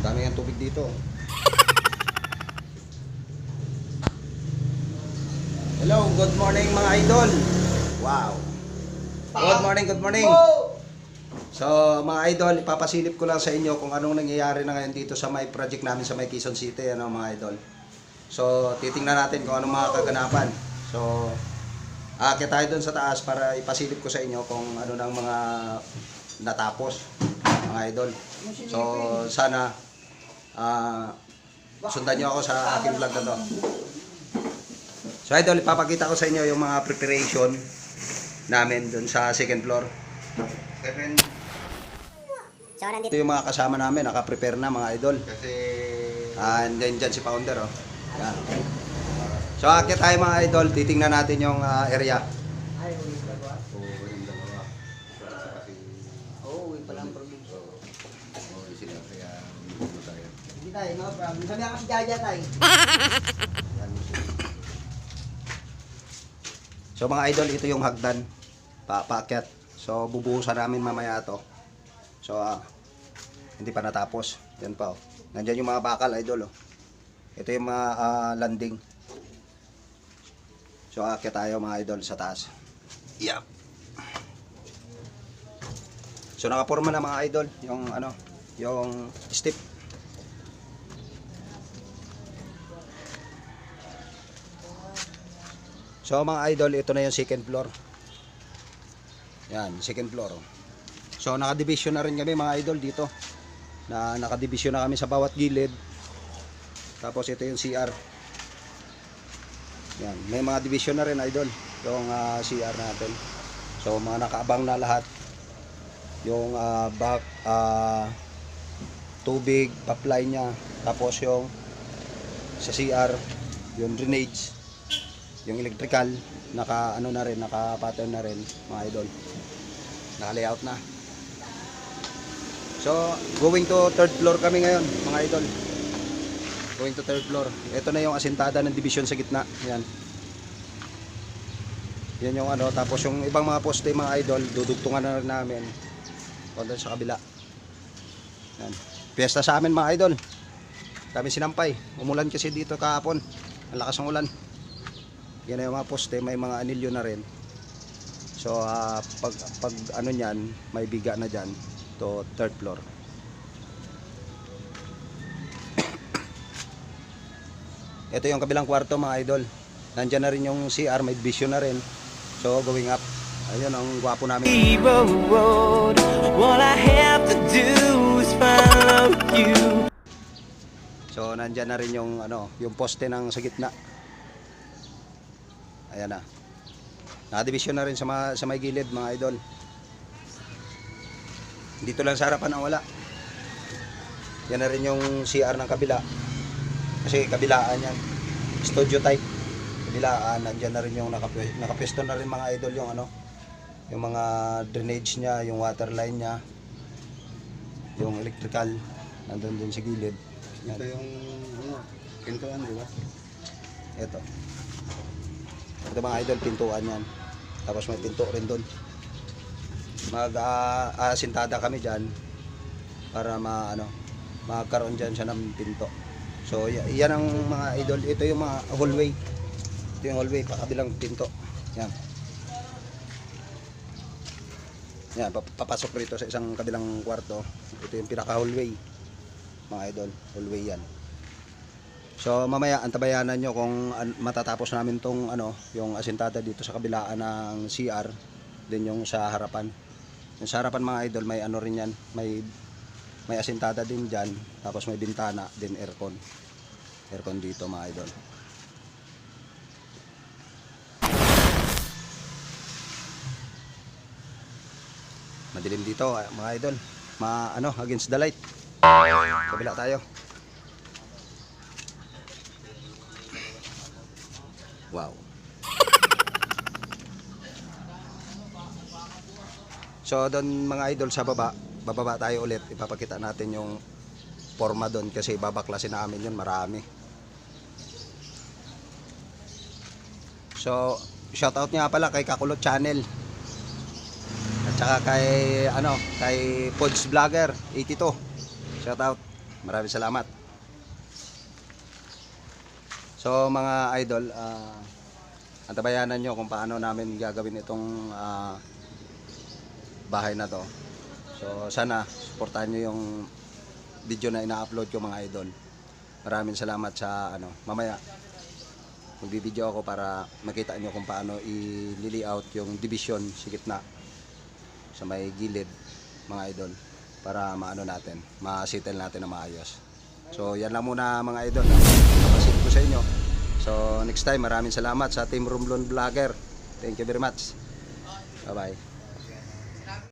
Dami ng tubig dito. Hello, good morning mga idol. Wow. Good morning, good morning. So mga idol, ipapasilip ko lang sa inyo kung anong nangyayari na ngayon dito sa may project namin sa may Quezon City, ano mga idol. So titingnan natin kung anong mga kaganapan. So aakyat tayo doon sa taas para ipasilip ko sa inyo kung ano nang mga natapos mga idol. So sana sundan nyo ako sa aking vlog na to. So idol, ipapakita ko sa inyo yung mga preparation namin doon sa second floor. Ito yung mga kasama namin, naka-prepare na mga idol. Kasi and then dyan si founder, oh. Yan. So aakyat tayo mga idol, titingnan natin yung area. Sabi ako si Jaja tayo. So mga idol, ito yung hagdan paakyat. So bubuhusan namin mamaya to. So hindi pa natapos. Yan pa, oh. Nandiyan yung mga bakal idol, oh. Ito yung mga landing. So aakyat tayo mga idol sa taas. Yep. So nakaporma na mga idol yung yung step. So mga idol, ito na yung second floor. Yan, second floor. So naka-division na rin kami mga idol dito. Naka-division na kami sa bawat gilid. Tapos ito yung CR. Yan, may mga division na rin idol yung CR natin. So mga nakaabang na lahat. Yung tubig, pipeline niya. Tapos yung sa CR, yung drainage. Yung electrical, naka-pattern na rin mga idol. Naka-layout na. So, going to third floor kami ngayon mga idol. Going to third floor. Ito na yung asintada ng division sa gitna. Yan. Yan yung tapos yung ibang mga poste mga idol, dudugtungan na rin namin. Kontra sa kabila. Yan. Piyesta sa amin mga idol. Kami sinampay. Umulan kasi dito kahapon. Ang lakas ng ulan. Yan na yung mga poste, may mga anilyo na rin. So pag niyan, may biga na dyan to third floor. Ito yung kabilang kwarto mga idol. Nandyan na rin yung CR, may vision na rin. So going up. Ayun ang gwapo namin. So nandyan na rin yung yung poste ng sa gitna. Ayan na. Nakadivision na rin sa may gilid mga idol. Dito lang sa harapan ang wala. Yan na rin yung CR ng kabila. Kasi kabilaan yan. Studio type. Kabilaan. Nandyan na rin yung nakapwesto na rin mga idol yung yung mga drainage niya, yung water line niya, yung electrical. Nandun din sa gilid. Yan. Ito yung pintuan, di ba? Ito. Ito mga idol, pintuan yan. Tapos may pinto rin doon. Mag-asintada kami dyan para magkaroon dyan siya ng pinto. So yan ang mga idol. Ito yung mga hallway. Ito yung hallway, pakabilang pinto. Yan. Yan, papasok rito sa isang kabilang kwarto. Ito yung pinaka hallway. Mga idol, hallway yan. So mamaya antabayanan nyo kung matatapos namin tong yung asintada dito sa kabilaan ng CR, din yung sa harapan. Yung sa harapan mga idol, may rin yan, may asintada din diyan, tapos may bintana din, aircon. Aircon dito mga idol. Madilim dito mga idol. Against the light. Kabila tayo. Wow. So doon mga idol sa bababa tayo ulit. Ipapakita natin yung forma doon kasi babaklasin namin yun, marami. So shoutout nga pala kay Kakulot Channel. At saka kay Pods Vlogger 82. Shoutout. Maraming salamat. So mga idol, antabayanan nyo kung paano namin gagawin itong bahay na to. So sana supportahan nyo yung video na ina-upload ko mga idol. Maraming salamat sa mamaya magbibideo ako para makita nyo kung paano i-layout yung division sa gitna sa may gilid mga idol para natin, ma-settle natin na maayos. So yan lang muna mga idol, napasin ko sa inyo. So next time, maraming salamat sa Team Romblon Vlogger. Thank you very much. Bye bye.